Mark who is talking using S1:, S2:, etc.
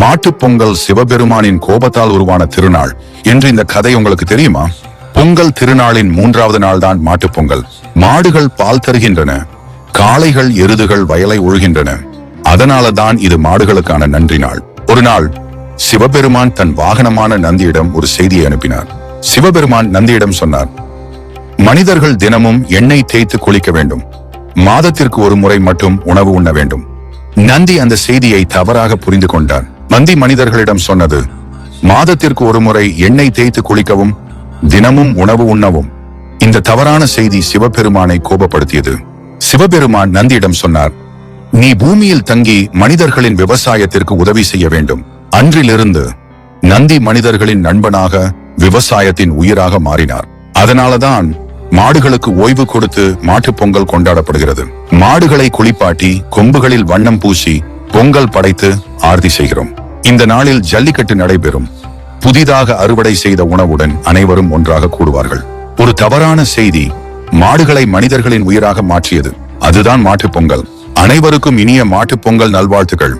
S1: மாட்டுப் பொங்கல் சிவபெருமானின் கோபத்தால் உருவான திருநாள் என்று இந்த கதை உங்களுக்கு தெரியுமா? பொங்கல் திருநாளின் 3வது நாள் தான் மாட்டுப் பொங்கல். மாடுகள் பால் தருகின்றன, காளைகள் எருதுகள் வயலை உழுகின்றன. அதனால தான் இது மாடுகளுக்கான நன்றி நாள். ஒரு நாள் சிவபெருமான் தன் வாகனமான நந்தியிடம் ஒரு செய்தியை அனுப்பினார். சிவபெருமான் நந்தியிடம் சொன்னார், மனிதர்கள் தினமும் எண்ணெய் தேய்த்து குளிக்க வேண்டும், மாதத்திற்கு ஒரு முறை மட்டும் உணவு உண்ண வேண்டும். நந்தி அந்த செய்தியை தவறாக புரிந்து கொண்டார். நந்தி மனிதர்களிடம் சொன்னது, மாதத்திற்கு ஒரு முறை எண்ணெய் தேய்த்து குளிக்கவும் தினமும் உணவு உண்ணவும். இந்த தவறான செய்தி சிவபெருமானை கோபப்படுத்தியது. சிவபெருமான் நந்தியிடம் சொன்னார், நீ பூமியில் தங்கி மனிதர்களின் விவசாயத்திற்கு உதவி செய்ய வேண்டும். அன்றிலிருந்து நந்தி மனிதர்களின் நண்பனாக, விவசாயத்தின் உயிராக மாறினார். அதனாலதான் மாடுகளுக்கு ஓய்வு கொடுத்து மாட்டுப் பொங்கல் கொண்டாடப்படுகிறது. மாடுகளை குளிப்பாட்டி கொம்புகளில் வண்ணம் பூசி பொங்கல் படைத்து ஆர்த்தி செய்கிறோம். இந்த நாளில் ஜல்லிக்கட்டு நடைபெறும். புதிதாக அறுவடை செய்த உணவுடன் அனைவரும் ஒன்றாக கூடுவார்கள். ஒரு தவறான செய்தி மாடுகளை மனிதர்களின் உயிராக மாற்றியது. அதுதான் மாட்டுப் பொங்கல். அனைவருக்கும் இனிய மாட்டுப் பொங்கல் நல்வாழ்த்துக்கள்.